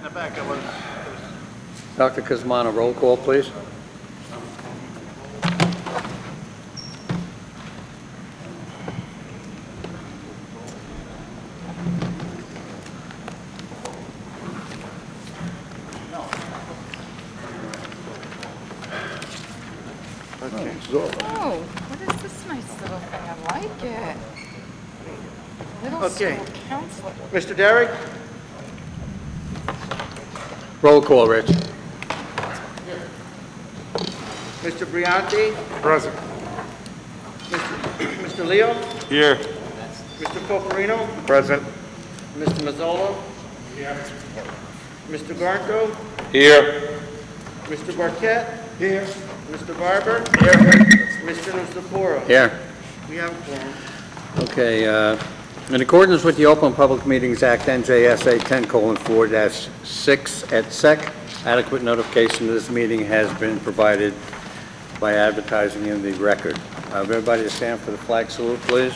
the back. That was Dr. Kuzmana, roll call, please. okay. Oh, what is this nice little thing? I like it. Little Okay. school counselor. Mr. Derrick? Roll call, Rich. Mr. Brianti? Present. Mr. Leo? Here. Mr. Focarino? Present. Mr. Mazzola? Mr. Garfield? Here. Mr. Barquette? Here. Mr. Barber? Here. Mr. Nusaporo? Here. We have a quorum. Okay, in accordance with the Open Public Meetings Act, NJSA 10:4-6 et sec, adequate notification of this meeting has been provided by advertising in the record. Everybody to stand for the flag salute, please.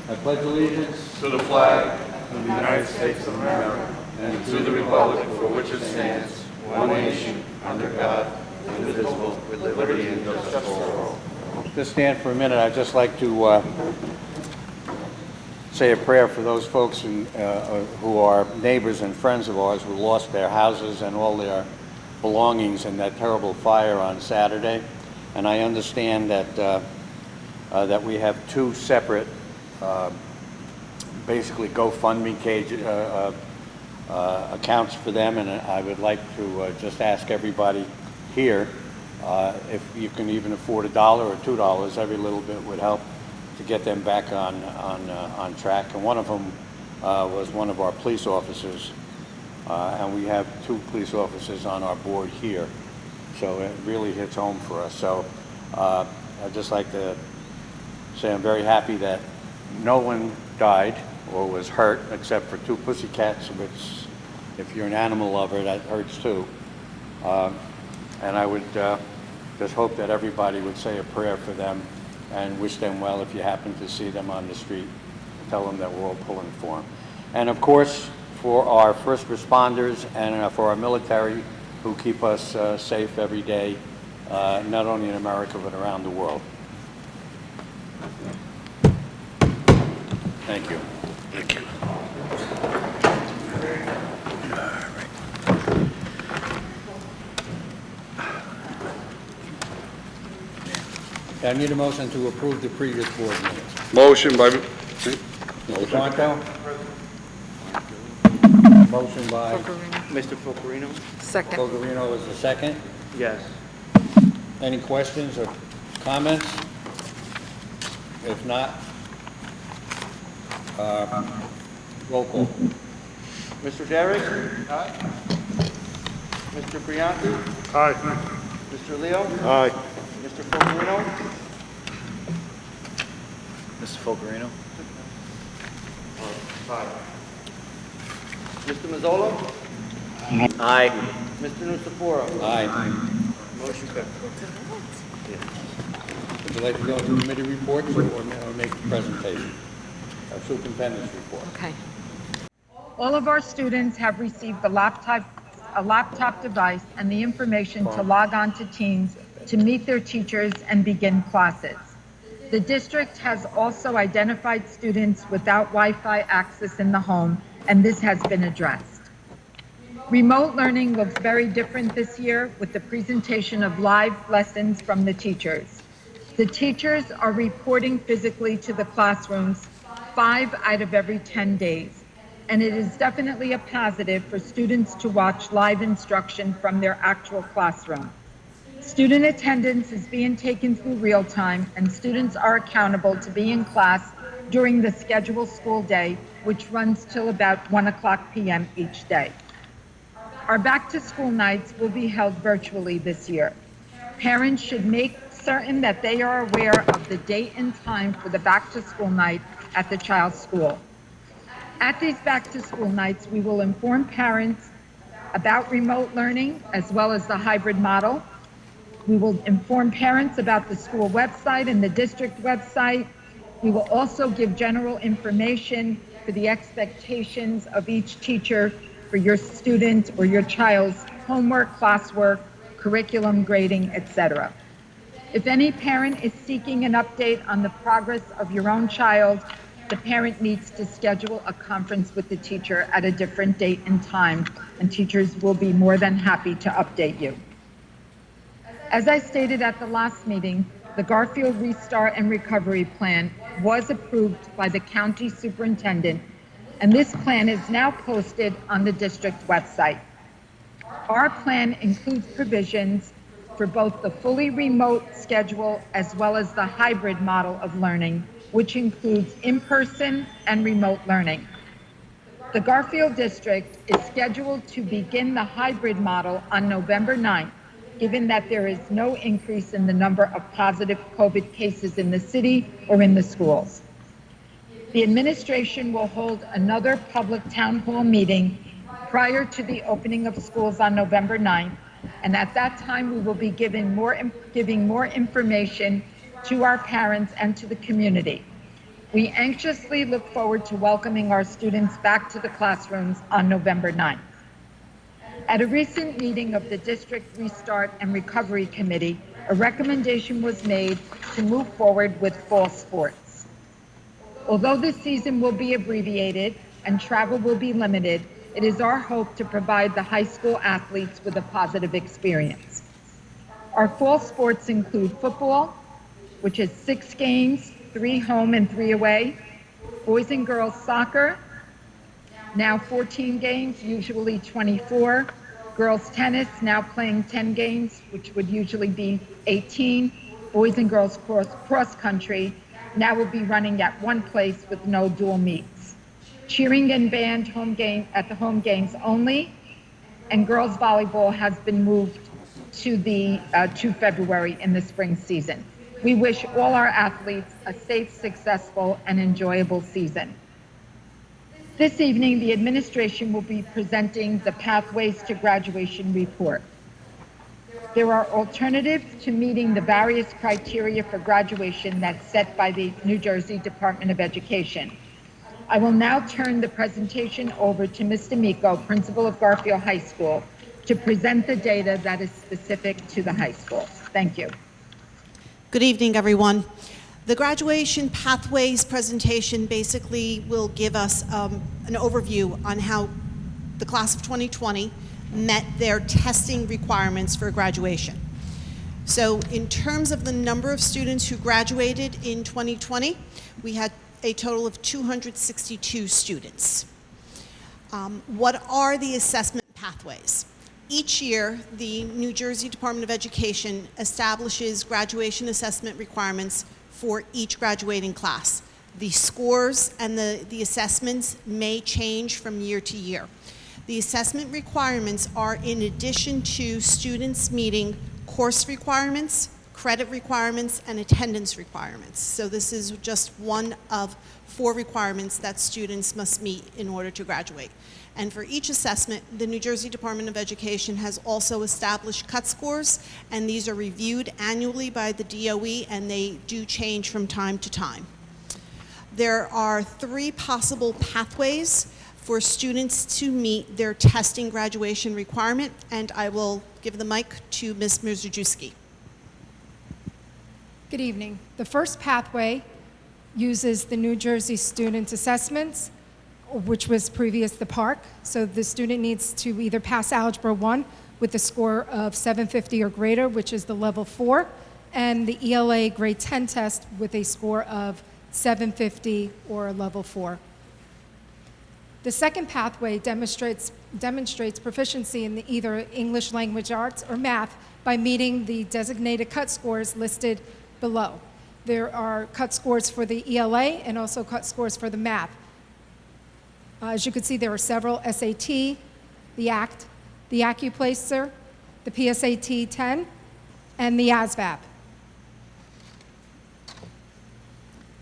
I pledge allegiance To the flag of the United States of America and to the republic for which it stands, one nation, under God, indivisible, with liberty and justice for all. Just stand for a minute. I'd just like to say a prayer for those folks who are neighbors and friends of ours who lost their houses and all their belongings in that terrible fire on Saturday. And I understand that that we have two separate, basically GoFundMe accounts for them, and I would like to just ask everybody here if you can even afford $1 or $2, every little bit would help to get them back on track. And one of them was one of our police officers, and we have two police officers on our board here, so it really hits home for us. So I'd just like to say I'm very happy that no one died or was hurt except for two pussycats, which if you're an animal lover, that hurts too. And I would just hope that everybody would say a prayer for them and wish them well. If you happen to see them on the street, tell them that we're all pulling for them. And of course, for our first responders and for our military who keep us safe every day, not only in America but around the world. Thank you. Thank you. I need a motion to approve the previous board minutes. Motion by, Mr. Quanto? Motion by Mr. Focarino? Second. Fogarino is the second. Yes. Any questions or comments? If not, roll call. Mr. Derrick? Aye. Mr. Brianti? aye. Mr. Leo? Aye. Mr. Focarino? Mr. Fogarino? Mr. Mazzola? Aye. Mr. Nusaporo? Aye. Motion carried. Would you like to go into committee reports or make a presentation? Our superintendent's report. Okay. All of our students have received a laptop device and the information to log on to Teams to meet their teachers and begin classes. The district has also identified students without Wi-Fi access in the home, and this has been addressed. Remote learning looks very different this year with the presentation of live lessons from the teachers. The teachers are reporting physically to the classrooms 5 out of every 10 days, and it is definitely a positive for students to watch live instruction from their actual classroom. Student attendance is being taken through real time, and students are accountable to be in class during the scheduled school day, which runs till about 1:00 p.m. each day. Our back-to-school nights will be held virtually this year. Parents should make certain that they are aware of the date and time for the back-to-school night at the child's school. At these back-to-school nights, we will inform parents about remote learning as well as the hybrid model. We will inform parents about the school website and the district website. We will also give general information for the expectations of each teacher for your student or your child's homework, classwork, curriculum, grading, etc. If any parent is seeking an update on the progress of your own child, the parent needs to schedule a conference with the teacher at a different date and time, and teachers will be more than happy to update you. As I stated at the last meeting, the Garfield Restart and Recovery Plan was approved by the county superintendent, and this plan is now posted on the district website. Our plan includes provisions for both the fully remote schedule as well as the hybrid model of learning, which includes in-person and remote learning. The Garfield District is scheduled to begin the hybrid model on November 9th, given that there is no increase in the number of positive COVID cases in the city or in the schools. The administration will hold another public town hall meeting prior to the opening of schools on November 9th, and at that time we will be giving more information to our parents and to the community. We anxiously look forward to welcoming our students back to the classrooms on November 9th. At a recent meeting of the District Restart and Recovery Committee, a recommendation was made to move forward with fall sports. Although this season will be abbreviated and travel will be limited, it is our hope to provide the high school athletes with a positive experience. Our fall sports include football, which is 6 games, 3 home and 3 away, boys and girls soccer, now 14 games, usually 24. Girls tennis, now playing 10 games, which would usually be 18. Boys and girls cross country, now will be running at one place with no dual meets. Cheering and band at the home games only, and girls volleyball has been moved to February in the spring season. We wish all our athletes a safe, successful, and enjoyable season. This evening, the administration will be presenting the Pathways to Graduation report. There are alternatives to meeting the various criteria for graduation that's set by the New Jersey Department of Education. I will now turn the presentation over to Mr. Miko, principal of Garfield High School, to present the data that is specific to the high school. Thank you. Good evening, everyone. The graduation pathways presentation basically will give us an overview on how the class of 2020 met their testing requirements for graduation. So in terms of the number of students who graduated in 2020, we had a total of 262 students. What are the assessment pathways? Each year, the New Jersey Department of Education establishes graduation assessment requirements for each graduating class. The scores and the assessments may change from year to year. The assessment requirements are in addition to students meeting course requirements, credit requirements, and attendance requirements. So this is just one of 4 requirements that students must meet in order to graduate. And for each assessment, the New Jersey Department of Education has also established cut scores, and these are reviewed annually by the DOE, and they do change from time to time. There are 3 possible pathways for students to meet their testing graduation requirement, and I will give the mic to Ms. Mrzejewski. Good evening. The first pathway uses the New Jersey Student Assessments, which was previous the PARC. So the student needs to either pass Algebra 1 with a score of 750 or greater, which is the level 4, and the ELA grade 10 test with a score of 750 or a level 4. The second pathway demonstrates proficiency in either English language arts or math by meeting the designated cut scores listed below. There are cut scores for the ELA and also cut scores for the math. As you can see, there are several: SAT, the ACT, the AccuPlacer, the PSAT 10, and the ASVAB.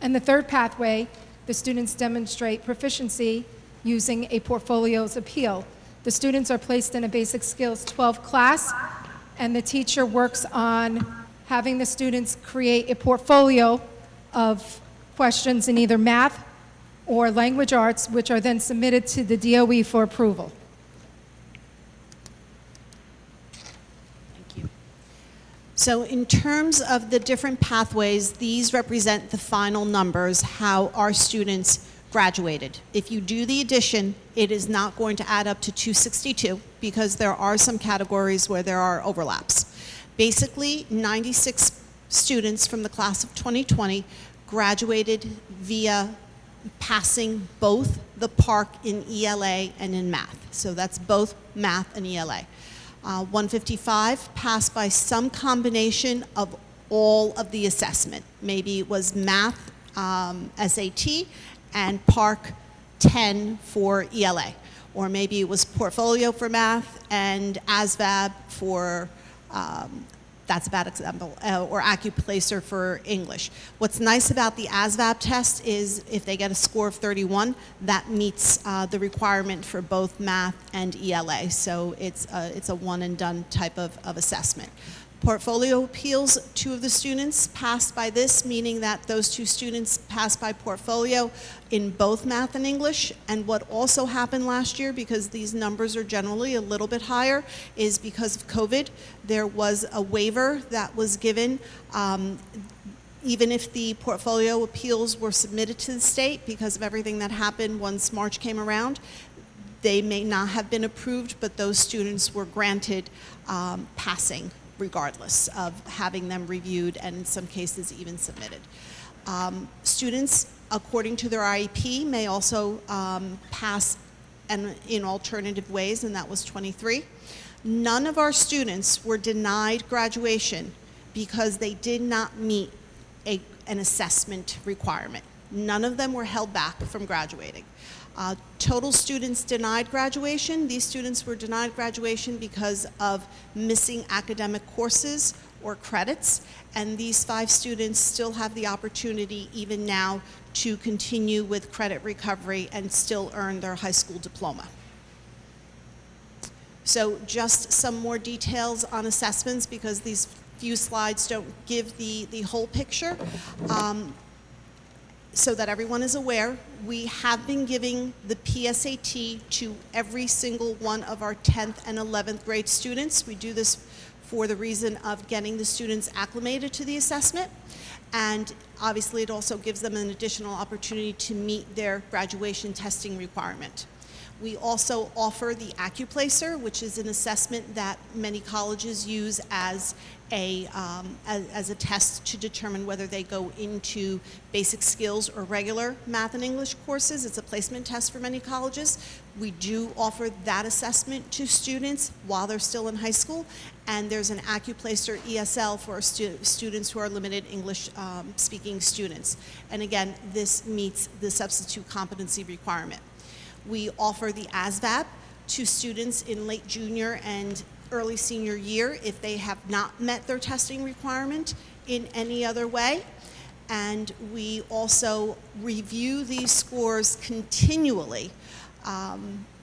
And the third pathway, the students demonstrate proficiency using a portfolio's appeal. The students are placed in a basic skills 12 class, and the teacher works on having the students create a portfolio of questions in either math or language arts, which are then submitted to the DOE for approval. Thank you. So in terms of the different pathways, these represent the final numbers, how our students graduated. If you do the addition, it is not going to add up to 262 because there are some categories where there are overlaps. Basically, 96 students from the class of 2020 graduated via passing both the PARCC in ELA and in math. So that's both math and ELA. 155 passed by some combination of all of the assessment. Maybe it was math, SAT, and PARCC 10 for ELA. Or maybe it was portfolio for math and ASVAB for, that's a bad example, or AccuPlacer for English. What's nice about the ASVAB test is if they get a score of 31, that meets the requirement for both math and ELA. So it's a one and done type of assessment. Portfolio appeals, 2 of the students passed by this, meaning that those 2 students passed by portfolio in both math and English. And what also happened last year, because these numbers are generally a little bit higher, is because of COVID, there was a waiver that was given. Even if the portfolio appeals were submitted to the state, because of everything that happened once March came around, they may not have been approved, but those students were granted passing regardless of having them reviewed and in some cases even submitted. Students, according to their IEP, may also pass in alternative ways, and that was 23. None of our students were denied graduation because they did not meet an assessment requirement. None of them were held back from graduating. Total students denied graduation. These students were denied graduation because of missing academic courses or credits, and these 5 students still have the opportunity even now to continue with credit recovery and still earn their high school diploma. So just some more details on assessments because these few slides don't give the whole picture. So that everyone is aware, we have been giving the PSAT to every single one of our 10th and 11th grade students. We do this for the reason of getting the students acclimated to the assessment, and obviously it also gives them an additional opportunity to meet their graduation testing requirement. We also offer the AccuPlacer, which is an assessment that many colleges use as a test to determine whether they go into basic skills or regular math and English courses. It's a placement test for many colleges. We do offer that assessment to students while they're still in high school, and there's an AccuPlacer ESL for students who are limited English speaking students. And again, this meets the substitute competency requirement. We offer the ASVAB to students in late junior and early senior year if they have not met their testing requirement in any other way. And we also review these scores continually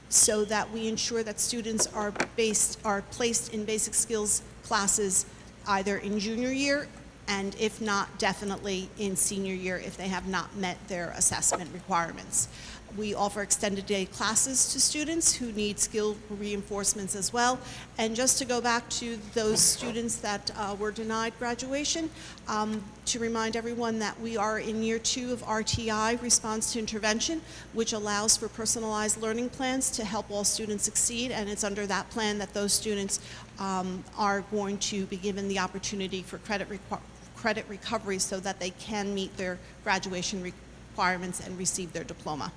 so that we ensure that students are placed in basic skills classes either in junior year and if not, definitely in senior year if they have not met their assessment requirements. We offer extended day classes to students who need skill reinforcements as well. And just to go back to those students that were denied graduation, to remind everyone that we are in year 2 of RTI, Response to Intervention, which allows for personalized learning plans to help all students succeed. And it's under that plan that those students are going to be given the opportunity for credit recovery so that they can meet their graduation requirements and receive their diploma.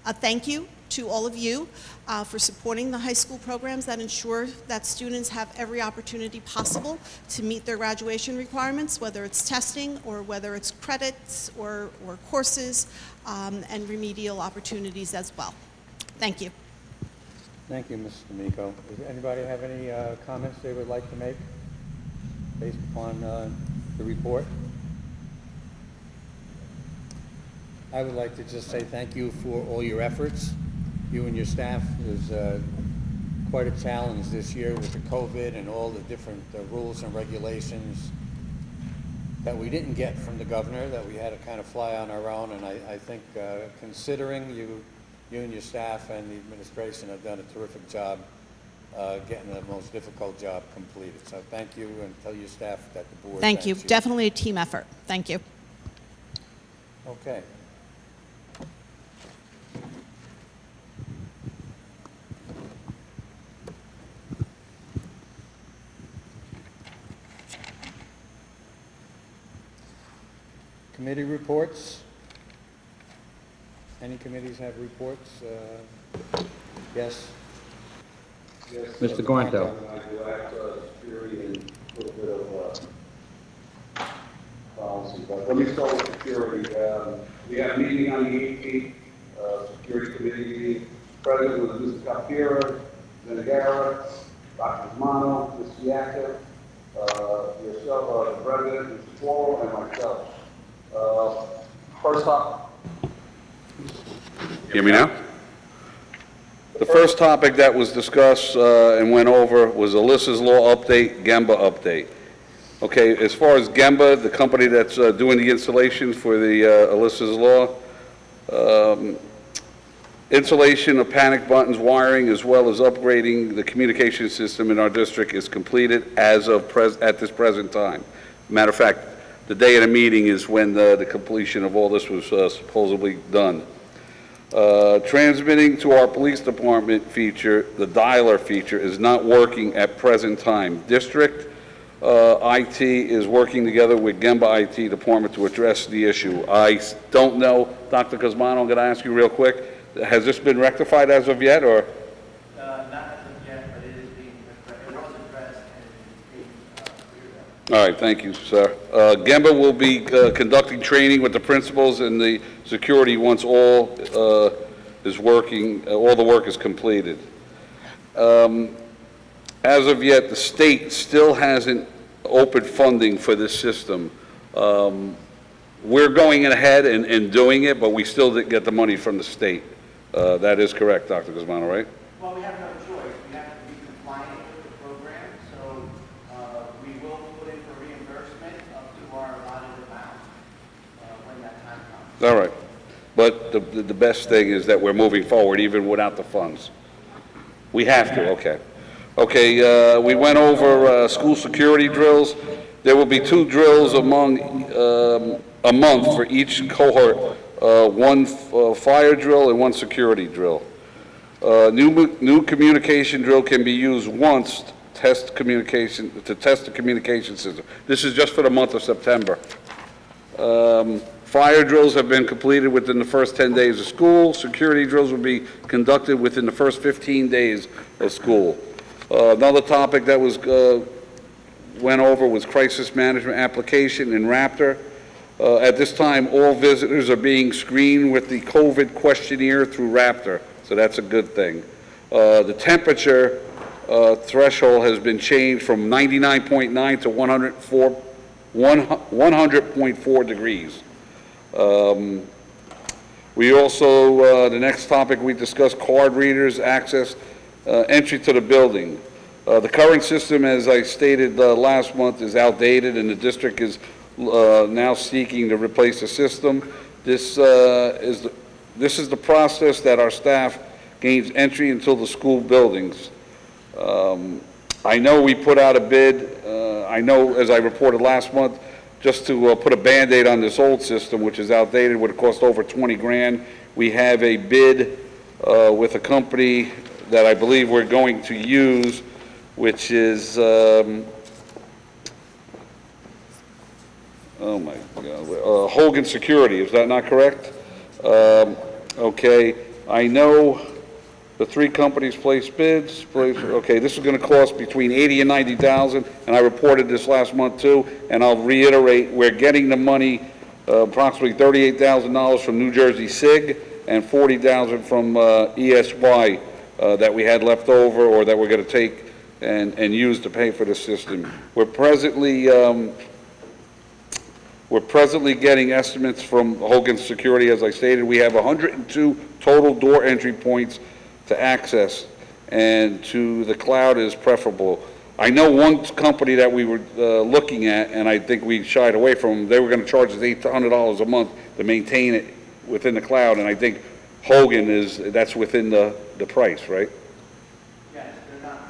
A thank you to all of you for supporting the high school programs that ensure that students have every opportunity possible to meet their graduation requirements, whether it's testing or whether it's credits or courses and remedial opportunities as well. Thank you. Thank you, Mrs. D'Amico. Does anybody have any comments they would like to make based upon the report? I would like to just say thank you for all your efforts. You and your staff. It was quite a challenge this year with the COVID and all the different rules and regulations. that we didn't get from the governor, that we had to kind of fly on our own, and I think considering you and your staff and the administration have done a terrific job getting the most difficult job completed. So thank you, and tell your staff that the board Thank you. thanks Definitely a team effort. Thank you. Okay. Committee reports? Any committees have reports? Yes? Mr. Guanto. Security and a little bit of policy, but let me start with security. We have a meeting on the 18th, security committee meeting. President was Mr. Capira, Zenegara, Dr. Mano, Mr. Yaka, yourself, the president, Mr. Paul, and myself. First up. Hear me now? The first topic that was discussed and went over was Alyssa's Law update, Gemba update. Okay, as far as Gemba, the company that's doing the installation for the Alyssa's Law, installation of panic buttons, wiring, as well as upgrading the communication system in our district is completed as of at this present time. Matter of fact, the day of the meeting is when the completion of all this was supposedly done. Transmitting to our police department feature, the dialer feature, is not working at present time. District IT is working together with Gemba IT department to address the issue. I don't know, Dr. Cosmano, I'm going to ask you real quick, has this been rectified as of yet, or? Not as of yet, but it is being, it was addressed and it's being cleared up. All right, thank you, sir. Gemba will be conducting training with the principals and the security once all is working, all the work is completed. As of yet, the state still hasn't opened funding for this system. We're going ahead and doing it, but we still didn't get the money from the state. That is correct, Dr. Guzmano, right? Well, we have no choice. We have to be compliant with the program, so we will put in for reimbursement up to our allotted amount when that time comes. All right. But the best thing is that we're moving forward even without the funds. We have to, okay. Okay, we went over school security drills. There will be 2 drills among a month for each cohort, 1 fire drill and 1 security drill. New communication drill can be used once to test the communication system. This is just for the month of September. Fire drills have been completed within the first 10 days of school. Security drills will be conducted within the first 15 days of school. Another topic that was went over was crisis management application in Raptor. At this time, all visitors are being screened with the COVID questionnaire through Raptor, so that's a good thing. The temperature threshold has been changed from 99.9 to 100.4 degrees. We also, the next topic we discussed, card readers, access, entry to the building. The current system, as I stated last month, is outdated, and the district is now seeking to replace the system. This is the process that our staff gains entry into the school buildings. I know we put out a bid. I know, as I reported last month, just to put a Band-Aid on this old system, which is outdated, would have cost over 20 grand. We have a bid with a company that I believe we're going to use, which is, oh my God, Hogan Security, is that not correct? Okay, I know the 3 companies placed bids. Okay, this is going to cost between $80,000 and $90,000, and I reported this last month too, and I'll reiterate, we're getting the money, approximately $38,000 from New Jersey SIG and $40,000 from ESY that we had left over, or that we're going to take and use to pay for the system. We're presently getting estimates from Hogan Security. As I stated, we have 102 total door entry points to access, and to the cloud is preferable. I know one company that we were looking at, and I think we shied away from them, they were going to charge us $800 a month to maintain it within the cloud, and I think Hogan that's within the price, right? Yes, they're not.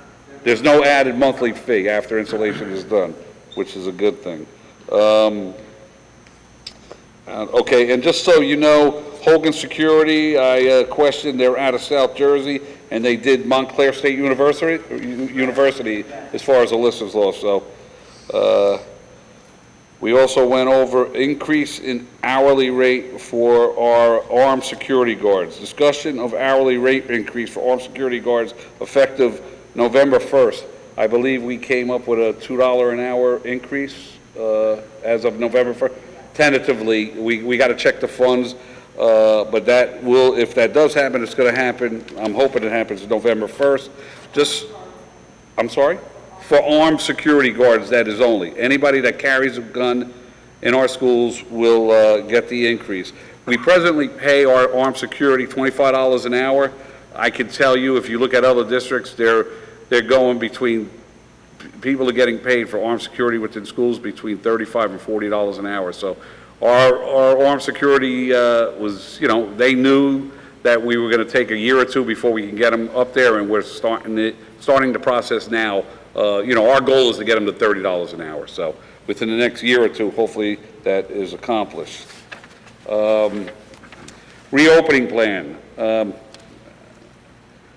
There's no added monthly fee after installation is done, which is a good thing. Okay, and just so you know, Hogan Security, I questioned, they're out of South Jersey, and they did Montclair State University as far as Alyssa's law, so. We also went over increase in hourly rate for our armed security guards. Discussion of hourly rate increase for armed security guards effective November 1st. I believe we came up with a $2 an hour increase as of November 1st. Tentatively, we got to check the funds, but that will, if that does happen, it's going to happen. I'm hoping it happens November 1st. I'm sorry? For armed security guards, that is only. Anybody that carries a gun in our schools will get the increase. We presently pay our armed security $25 an hour. I can tell you, if you look at other districts, they're going between, people are getting paid for armed security within schools between $35 and $40 an hour. So our armed security was, they knew that we were going to take a year or two before we can get them up there, and we're starting the process now. Our goal is to get them to $30 an hour. So within the next year or two, hopefully that is accomplished. Reopening plan.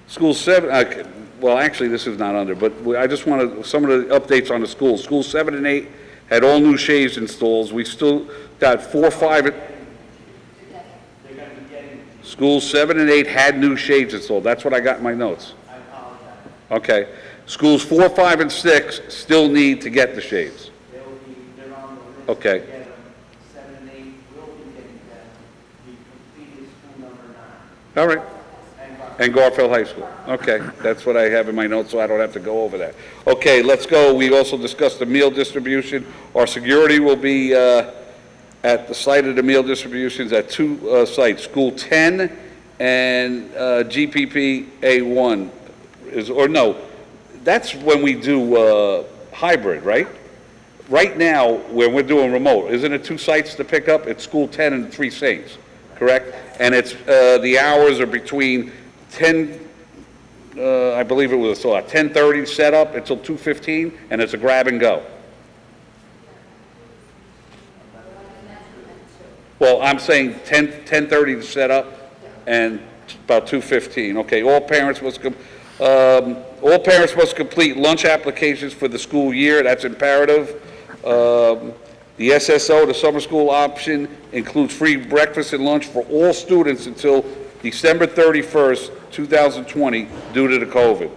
School 7, well, actually this is not under, but I just wanted some of the updates on the schools. Schools 7 and 8 had all new shades installed. We still got 4, 5, schools 7 and 8 had new shades installed. That's what I got in my notes. I apologize. Okay. Schools 4, 5, and 6 still need to get the shades. They're on the list. Okay. To get them. 7 and 8 will be getting them. We completed school number 9. All right. And Garfield High School. Okay, that's what I have in my notes, so I don't have to go over that. Okay, let's go. We also discussed the meal distribution. Our security will be at the site of the meal distributions at 2 sites, School 10 and GPP A1. That's when we do hybrid, right? Right now, when we're doing remote, isn't it 2 sites to pick up? It's School 10 and 3 Saints, correct? And it's the hours are between 10, I believe it was 10:30 set up until 2:15, and it's a grab and go. Well, I'm saying 10:30 to set up, and about 2:15. Okay, all parents must complete lunch applications for the school year. That's imperative. The SSO, the summer school option, includes free breakfast and lunch for all students until December 31st, 2020, due to the COVID.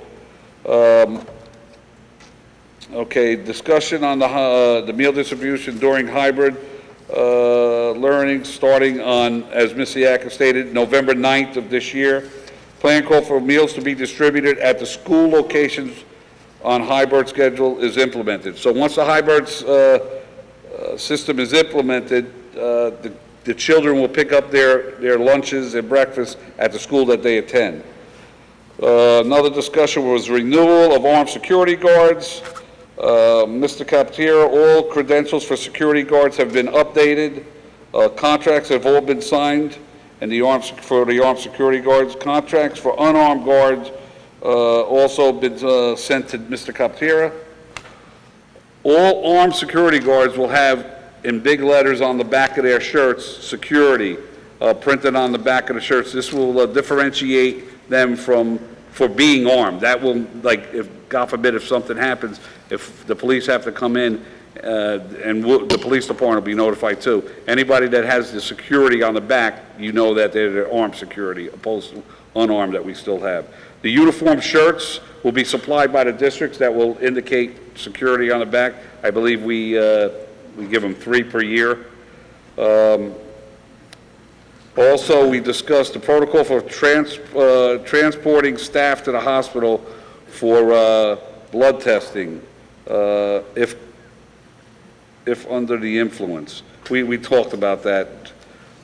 Okay, discussion on the meal distribution during hybrid learning, starting on, as Ms. Siaka stated, November 9th of this year. Plan call for meals to be distributed at the school locations on hybrid schedule is implemented. So once the hybrid system is implemented, the children will pick up their lunches and breakfast at the school that they attend. Another discussion was renewal of armed security guards. Mr. Captiera, all credentials for security guards have been updated. Contracts have all been signed, and for the armed security guards. Contracts for unarmed guards also been sent to Mr. Captiera. All armed security guards will have, in big letters on the back of their shirts, security printed on the back of the shirts. This will differentiate them for being armed. That will, like, if God forbid, if something happens, if the police have to come in, the police department will be notified too. Anybody that has the security on the back, you know that they're armed security, opposed to unarmed that we still have. The uniform shirts will be supplied by the districts that will indicate security on the back. I believe we give them 3 per year. Also, we discussed the protocol for transporting staff to the hospital for blood testing if under the influence. We talked about that.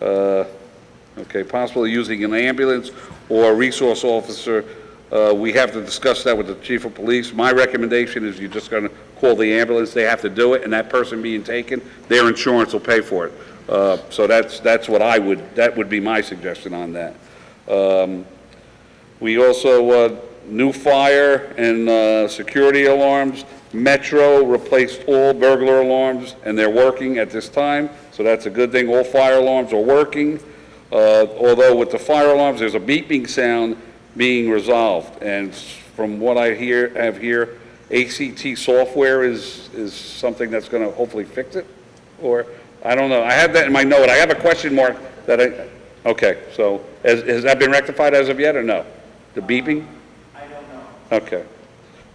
Okay, possibly using an ambulance or a resource officer We have to discuss that with the chief of police. My recommendation is you're just going to call the ambulance. They have to do it, and that person being taken, their insurance will pay for it. So that's what that would be my suggestion on that. We also, new fire and security alarms. Metro replaced all burglar alarms, and they're working at this time, so that's a good thing. All fire alarms are working, although with the fire alarms, there's a beeping sound being resolved. And from what I have here, ACT software is something that's going to hopefully fix it, or I don't know. I have that in my note. I have a question mark that okay, so has that been rectified as of yet, or no? The beeping? I don't know. Okay.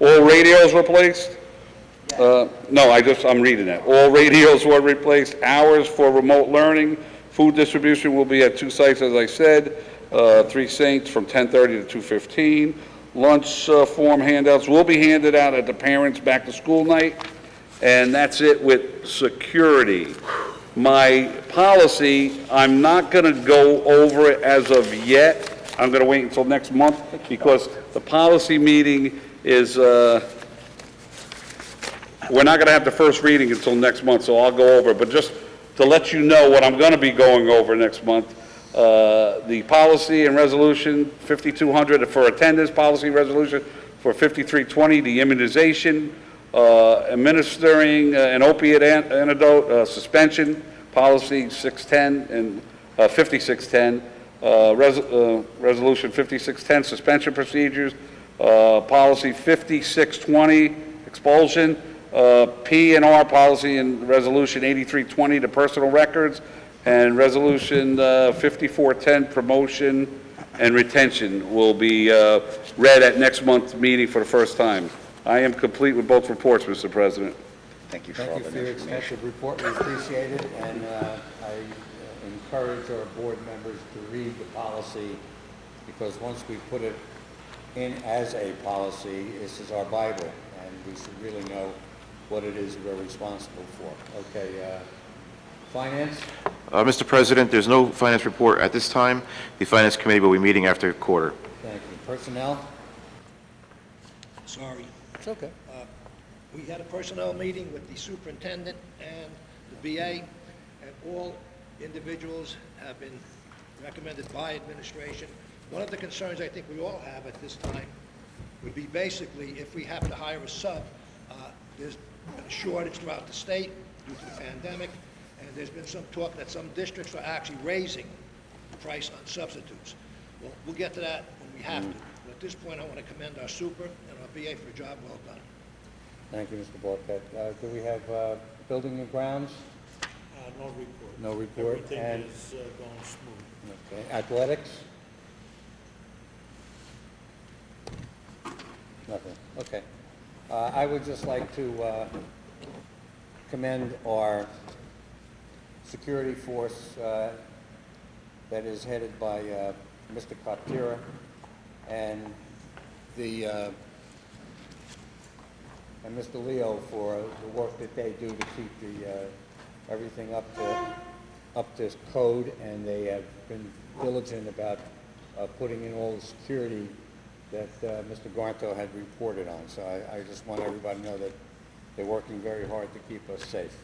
All radios replaced? No, I'm reading that. All radios were replaced. Hours for remote learning. Food distribution will be at 2 sites, as I said. 3 Saints from 10:30 to 2:15. Lunch form handouts will be handed out at the parents' back-to-school night. And that's it with security. My policy, I'm not going to go over it as of yet. I'm going to wait until next month because the policy meeting is, we're not going to have the first reading until next month, so I'll go over it. But just to let you know what I'm going to be going over next month, the policy and resolution 5200 for attendance, policy resolution for 5320, the immunization, administering an opiate antidote, suspension, policy 610 and 5610, resolution 5610, suspension procedures, policy 5620, expulsion, P&R policy and resolution 8320, the personal records, and resolution 5410, promotion and retention will be read at next month's meeting for the first time. I am complete with both reports, Mr. President. Thank you for all Thank you that for your information. extensive report, we appreciate it, and I encourage our board members to read the policy, because once we put it in as a policy, this is our Bible, and we should really know what it is we're responsible for. Okay, Finance? Mr. President, there's no finance report at this time. The Finance Committee will be meeting after quarter. Thank you. Personnel? Sorry. It's okay. We had a personnel meeting with the superintendent and the BA, and all individuals have been recommended by administration. One of the concerns I think we all have at this time would be basically if we have to hire a sub, there's been a shortage throughout the state due to the pandemic, and there's been some talk that some districts are actually raising the price on substitutes. Well, we'll get to that when we have to. But at this point, I want to commend our super and our BA for a job well done. Thank you, Mr. Bartlett. Do we have building and grounds? No report. No report. Everything And is going smooth. okay. Athletics? Nothing. Okay. I would just like to commend our security force that is headed by Mr. Koptira and Mr. Leo for the work that they do to keep everything up to code, and they have been diligent about putting in all the security that Mr. Garnto had reported on. So I just want everybody to know that they're working very hard to keep us safe.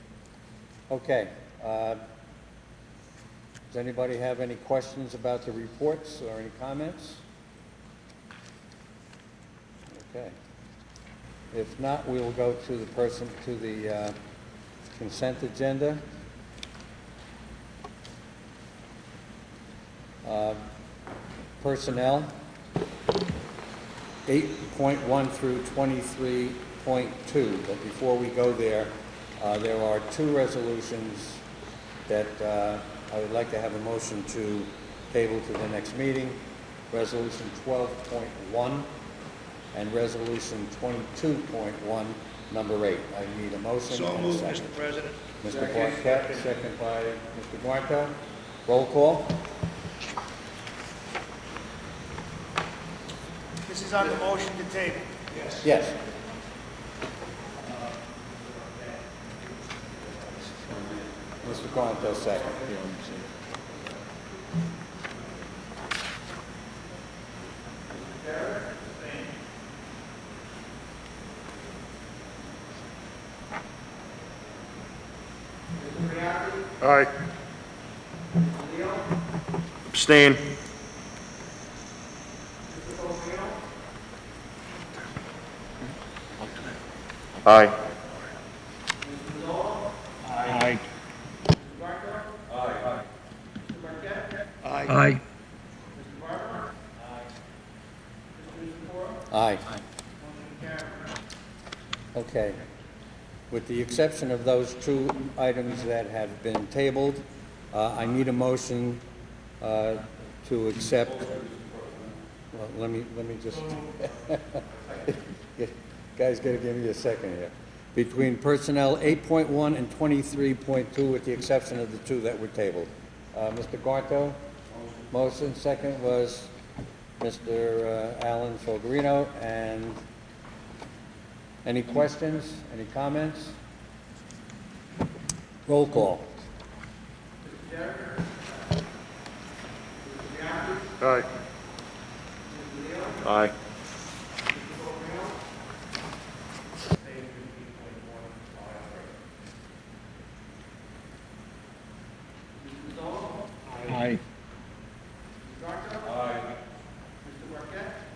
Okay. Does anybody have any questions about the reports or any comments? Okay. If not, we will go to the consent agenda. Personnel, 8.1 through 23.2. But before we go there are 2 resolutions that I would like to have a motion to table to the next meeting. Resolution 12.1 and Resolution 22.1, number 8. I need a motion. So and a moved, second. Mr. President. Mr. Bartlett, second by Mr. Garnto. Roll call. This is on the motion to table. Yes. Yes. Mr. Garnto, second. Aye. Abstain. Aye. Aye. Aye. Aye. Okay. With the exception of those two items that have been tabled, I need a motion to accept. Well, let me just, guys gotta give me a second here. Between personnel 8.1 and 23.2, with the exception of the two that were tabled. Mr. Garto, motion. Second was Mr. Alan Fogarino. And any questions, any comments? Roll call. Aye. Aye. Aye.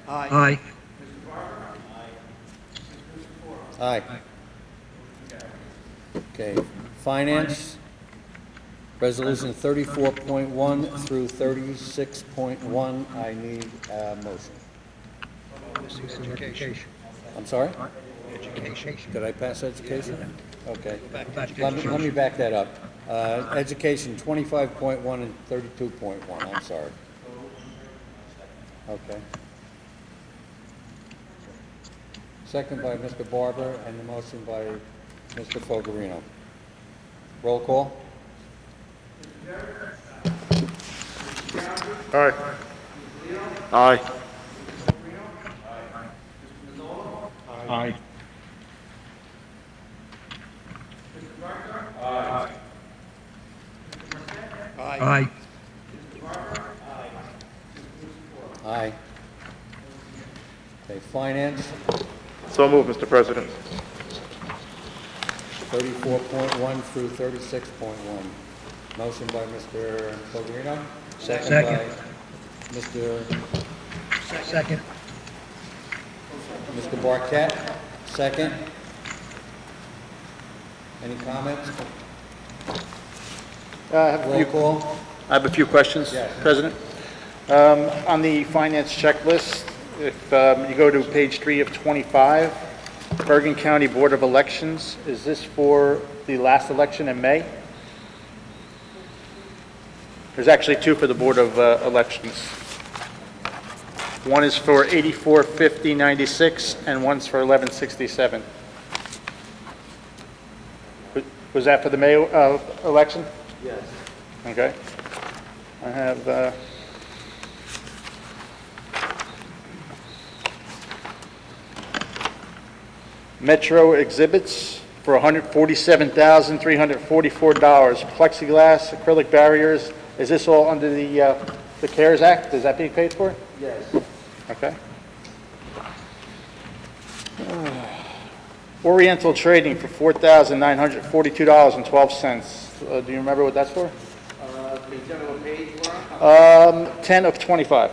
Aye. Aye. Okay, finance, resolution 34.1 through 36.1, I need a motion. This is education. I'm sorry? Education. Did I pass education? Okay. Back to Let education. me back that up. Education, 25.1 and 32.1, I'm sorry. Okay. Second by Mr. Barber, and the motion by Mr. Fogarino. Roll call? Aye. Aye. Aye. Aye. Aye. Okay, finance, So moved, Mr. President. 34.1 through 36.1. Motion by Mr. Fogarino. Second. By Mr. Second. Mr. Barquette, second. Any comments? Roll call? I have a few questions, Yes. President. On the finance checklist, if you go to page 3 of 25, Bergen County Board of Elections, is this for the last election in May? There's actually two for the Board of Elections. One is for 845096 and one's for 1167. Was that for the May election? Yes. Okay. I have, Metro exhibits for $147,344. Plexiglass, acrylic barriers, is this all under the CARES Act? Is that being paid for? Yes. Okay. Oriental Trading for $4,942.12. Do you remember what that's for? Can you tell me what page we're on? 10 of 25.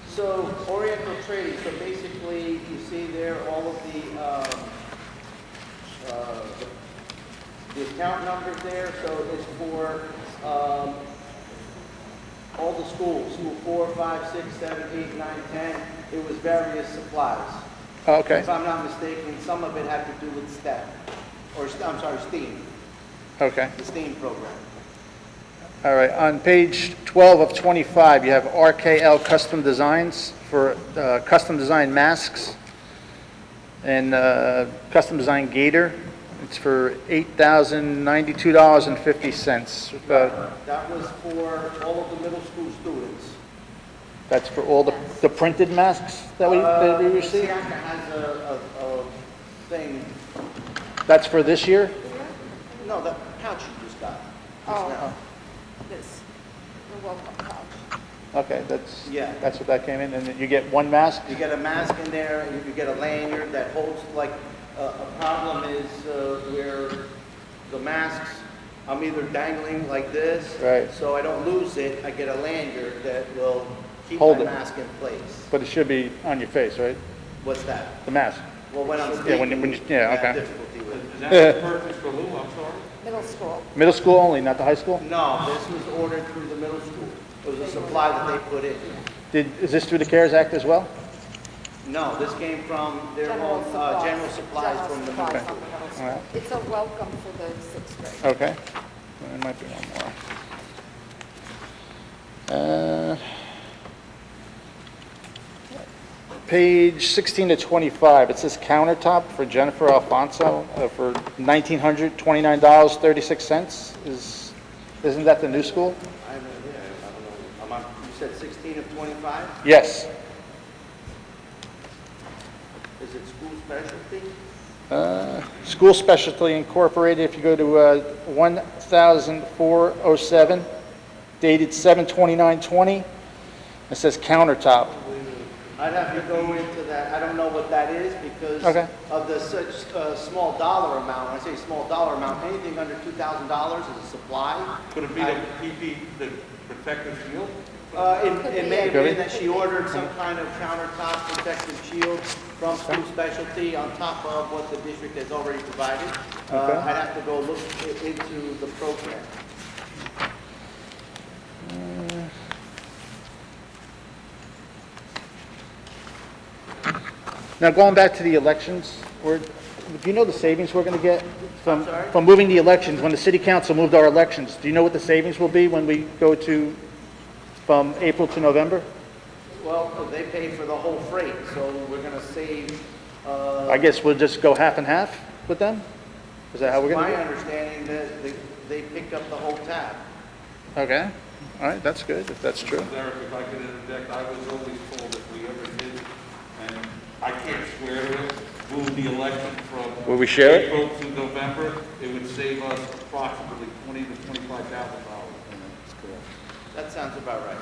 So Oriental Trading, so basically you see there all of the account numbers there, so it's for all the schools, school 4, 5, 6, 7, 8, 9, 10. It was various supplies. Okay. If I'm not mistaken, some of it had to do with STEM, or I'm sorry, STEAM, Okay. the STEAM program. All right. On page 12 of 25, you have RKL Custom Designs for custom design masks and custom design gator. It's for $8,092.50. That was for all of the middle school students. That's for all the printed masks that we received? Siaka has a thing, That's for this year? no, the pouch you just got. Oh, this, the welcome pouch. Okay, Yeah. that's what that came in, and then you get one mask? You get a mask in there, and you get a lanyard that holds, like, a problem is where the masks, I'm either dangling like this. Right. So I don't lose it, I get a lanyard that will keep Hold my it. mask in place. But it should be on your face, right? What's that? The mask? Well, when I'm Yeah, when speaking, you- yeah, I have okay. difficulty with it. Is that the purchase for Lou, I'm sorry? Middle school. Middle school only, not the high school? No, this was ordered through the middle school. It was a supply that they put in. Is this through the CARES Act as well? No, this came from their General own, supplies. general supplies General from the supplies middle from school. the middle school. All right. It's a welcome for the sixth grade. Okay. There might be one more. Page 16 to 25, it says countertop for Jennifer Alfonso for $1,929.36. Isn't that the new school? I have no idea. I don't know. I'm on, you said 16 of 25? Yes. Is it school specialty? School Specialty Incorporated, if you go to 1,407, dated 7/29/20, it says countertop. I'd have to go into that. I don't know what that is because Okay. of the such small dollar amount. When I say small dollar amount, anything under $2,000 is a supply. Could it be the PP, the protective shield? It may have Could been be. that she ordered some kind of countertop protective shield from school specialty on top of what the district has already provided. Okay. I'd have to go look into the program. Now, going back to the elections, do you know the savings we're going to get I'm sorry? from moving the elections? When the city council moved our elections, do you know what the savings will be when we go from April to November? Well, they pay for the whole freight, so we're gonna save, I guess we'll just go half and half with them? Is that how we're going my to do understanding that they pick up the whole tab. it? Okay, all right, that's good, if that's true. Derek, if I could interject, I was always told if we ever did, and I can't swear to it, move the election from Will we share it? April to November, it would save us approximately $20,000 to $25,000. That sounds about right.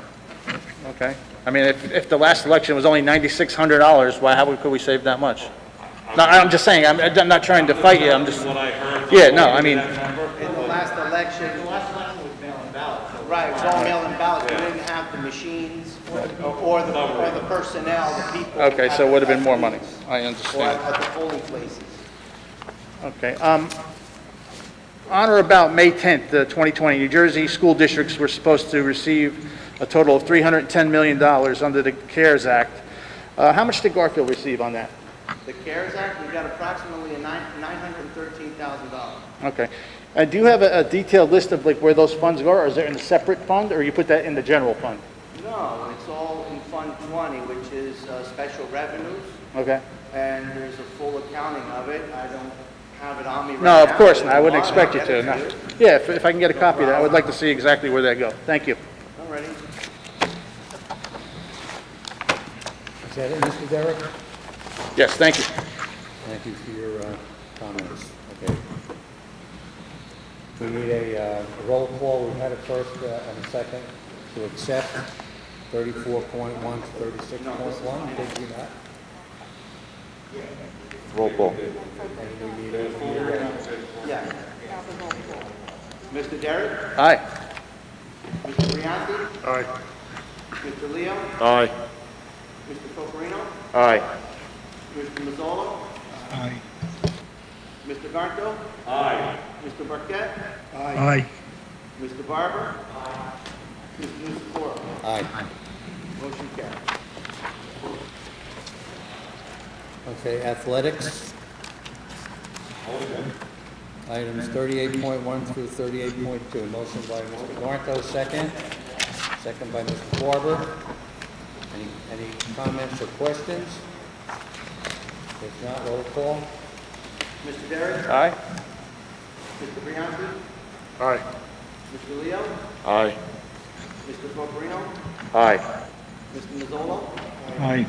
Okay. I mean, if the last election was only $9,600, how could we save that much? No, I'm just saying, I'm not trying to fight you, I'm just, What I heard. yeah, no, I mean, In the last election. The last election was mail-in ballots. Right, it was all mail-in ballots. We didn't have the machines or the personnel, the people. okay, so it would have been more money. At I the understand. At the polling places. Okay. On or about May 10th, 2020, New Jersey school districts were supposed to receive a total of $310 million under the CARES Act. How much did Garfield receive on that? The CARES Act, we got approximately $913,000. Okay. Do you have a detailed list of like where those funds go, or is it in a separate fund, or you put that in the general fund? No, it's all in Fund 20, which is special revenues, Okay. and there's a full accounting of it. I don't have it on me right now. No, of course not. I wouldn't I'll expect you get to. it No. you. Yeah, if I can get a copy of that, I would like to see exactly where they go. Thank you. All righty. Is that it, Mr. Derrick? Yes, thank you. Thank you for your comments. Okay. We need a roll call. We had a first and a second to accept 34.1 to 36.1. Did we not? Roll call. And we need a Yeah. Mr. Derrick? Aye. Mr. Brianti? Aye. Mr. Leo? Aye. Mr. Cocorino? Aye. Mr. Mazzola? Aye. Mr. Garto? Aye. Mr. Barquette? Aye. Mr. Barber? Mr. Nusiforo? Aye. Motion carries. Okay, athletics. Items 38.1 through 38.2. Motion by Mr. Garto, second. Second by Mr. Barber. Any comments or questions? If not, roll call. Mr. Derrick? Aye. Mr. Brianti? Aye. Mr. Leo? Aye. Mr. Cocorino? Aye. Mr. Mazzola? Aye.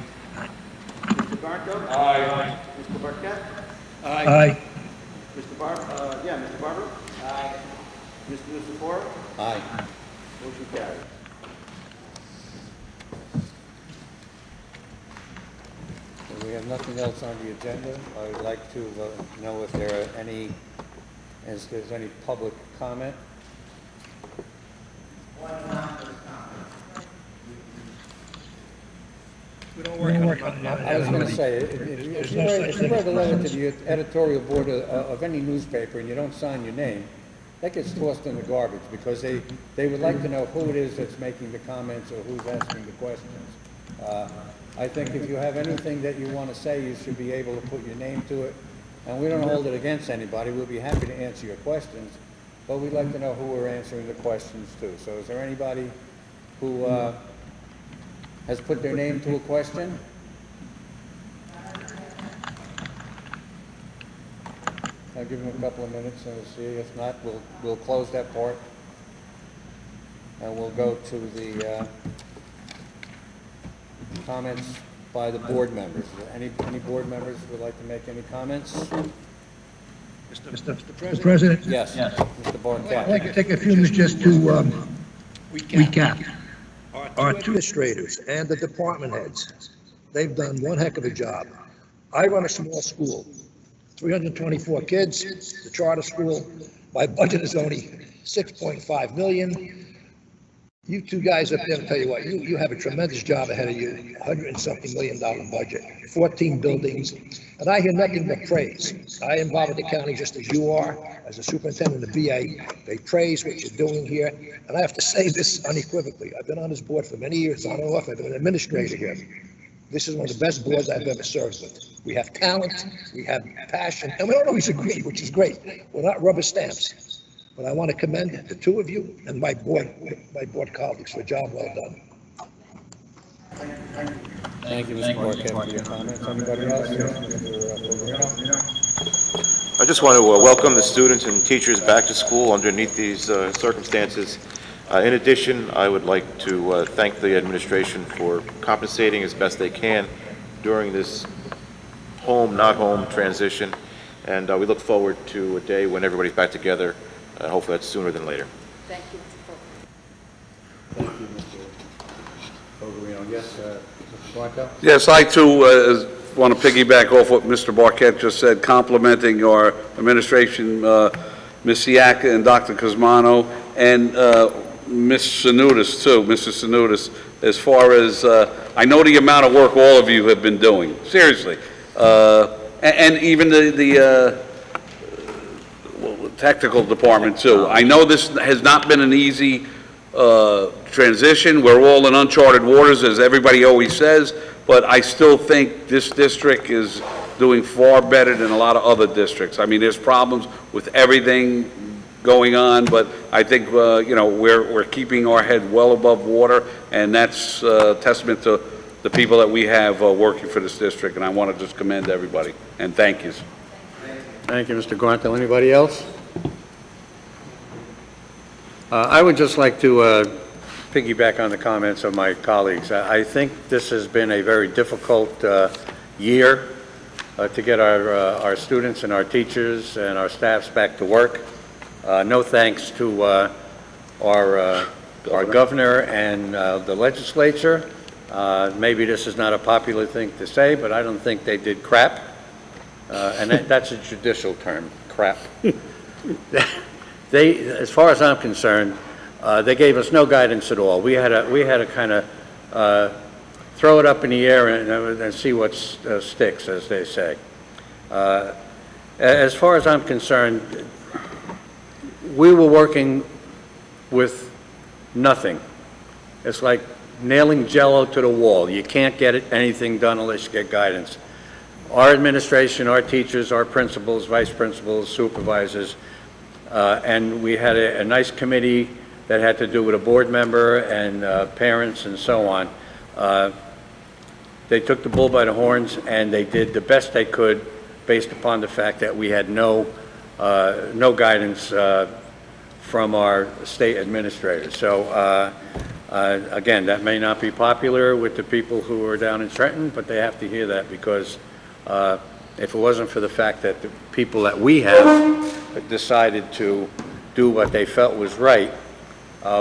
Mr. Garto? Aye. Mr. Barquette? Aye. Mr. Mr. Barber? Aye. Mr. Nusiforo? Aye. Motion carries. have nothing else on the agenda. I would like to know if there are any, if there's any public comment. We don't work on I was going to say, if you write a letter to the editorial board of any newspaper and you don't sign your name, that gets tossed in the garbage, because they would like to know who it is that's making the comments or who's asking the questions. I think if you have anything that you want to say, you should be able to put your name to it. And we don't hold it against anybody. We'll be happy to answer your questions, but we'd like to know who we're answering the questions to. So is there anybody who has put their name to a question? I'll give them a couple of minutes and we'll see. If not, we'll close that part. And we'll go to the comments by the board members. Any board members would like to make any comments? Mr. President? Yes, Mr. Barkat. I'd like to take a few minutes just to recap. Our two administrators and the department heads, they've done one heck of a job. I run a small school, 324 kids, the charter school. My budget is only 6.5 million. You two guys up there, I'll tell you what, you have a tremendous job ahead of you, $100 and something million budget, 14 buildings, and I hear nothing but praise. I am involved with the county just as you are, as a superintendent of the BA. They praise what you're doing here, and I have to say this unequivocally. I've been on this board for many years, on and off. I've been an administrator here. This is one of the best boards I've ever served with. We have talent, we have passion, and we don't always agree, which is great. We're not rubber stamps. But I want to commend the two of you and my board colleagues for a job well done. Thank you, Mr. Barkat, for your comments. Anybody else? I just want to welcome the students and teachers back to school underneath these circumstances. In addition, I would like to thank the administration for compensating as best they can during this home, not home transition. And we look forward to a day when everybody's back together. Hopefully that's sooner than later. Thank you, Mr. Thank you, Mr. Ogorino. Yes, Mr. Blanco? Yes, I too want to piggyback off what Mr. Barkat just said, complimenting our administration, Ms. Siaka and Dr. Cosmano, and Ms. Sanudis too, Mrs. Sanudis, as far as, I know the amount of work all of you have been doing, seriously. And even the technical department too. I know this has not been an easy transition. We're all in uncharted waters, as everybody always says, but I still think this district is doing far better than a lot of other districts. I mean, there's problems with everything going on, but I think you know, we're keeping our head well above water, and that's testament to the people that we have working for this district, and I want to just commend everybody and thank you. Thank you, Mr. Guanto. Anybody else? I would just like to piggyback on the comments of my colleagues. I think this has been a very difficult year to get our students and our teachers and our staffs back to work. No thanks to our governor and the legislature. Maybe this is not a popular thing to say, but I don't think they did crap. And that's a judicial term, crap. They, as far as I'm concerned, they gave us no guidance at all. We had to kind of throw it up in the air and see what sticks, as they say. As far as I'm concerned, we were working with nothing. It's like nailing Jell-O to the wall. You can't get anything done unless you get guidance. Our administration, our teachers, our principals, vice principals, supervisors, and we had a nice committee that had to do with a board member and parents and so on. They took the bull by the horns and they did the best they could based upon the fact that we had no guidance from our state administrators. So again, that may not be popular with the people who are down in Trenton, but they have to hear that, because if it wasn't for the fact that the people that we have decided to do what they felt was right,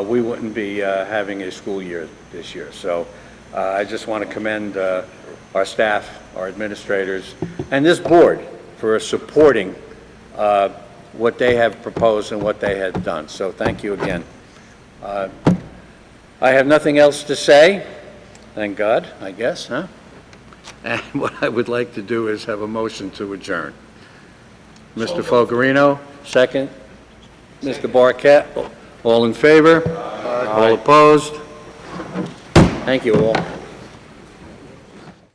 we wouldn't be having a school year this year. So I just want to commend our staff, our administrators, and this board for supporting what they have proposed and what they have done. So thank you again. I have nothing else to say. Thank God, I guess, huh? And what I would like to do is have a motion to adjourn. Mr. Fogarino, second. Mr. Barquette, all in favor? All opposed? Thank you all.